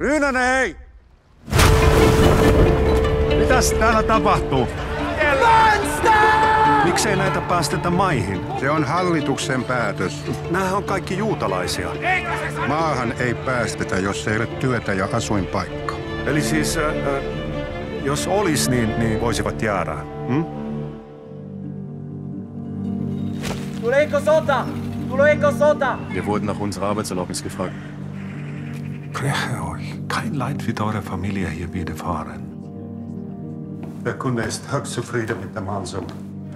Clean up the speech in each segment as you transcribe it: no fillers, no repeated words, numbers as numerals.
Ryynänen, hei! Mitäs täällä tapahtuu? Miksei näitä päästetä maihin? Se on hallituksen päätös. Nämähän on kaikki juutalaisia. Maahan ei päästetä, jos ei ole työtä ja asuinpaikka. Eli siis, jos olis, niin voisivat jäädä. Tuleeko sota? Tuleeko sota? Wir wurden nach unserer Arbeitserlaubnis gefragt. Breche euch. Kein Leid wird eure Familie hier widerfahren. Der Kunde ist högst zufrieden mit dem Hansu.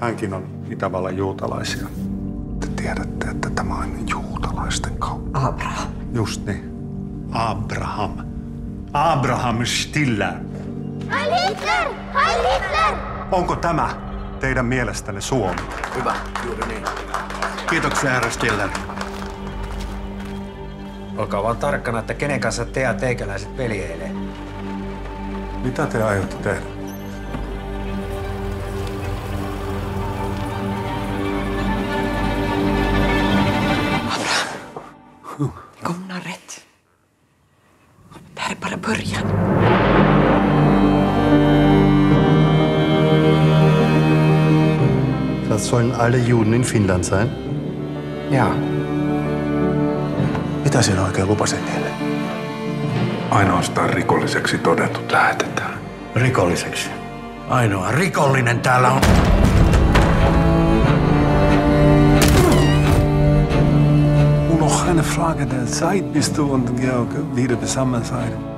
Hänkin on Itävallan juutalaisia. Te tiedätte, että tämä on juutalaisten kauppa. Abraham. Just niin. Abraham. Abraham Stiller. Heil Hitler! Heil Hitler! Onko tämä teidän mielestänne Suomi? Hyvä, juuri niin. Kiitoksia, herra Stiller. Olkaa vaan tarkkana, että kenen kanssa te ja teikäläiset peljeilee. Mitä te aiotte tehdä? Kom har rätt. Det här är bara början. Das sollen alle Juden in Finnland sein? Ja. Mitä sinä oikein lupasit niille? Ainoastaan rikolliseksi todetut lähetetään. Rikolliseksi. Ainoa rikollinen täällä on... Noch eine Frage der Zeit, bis du und Georg wieder beisammen seid.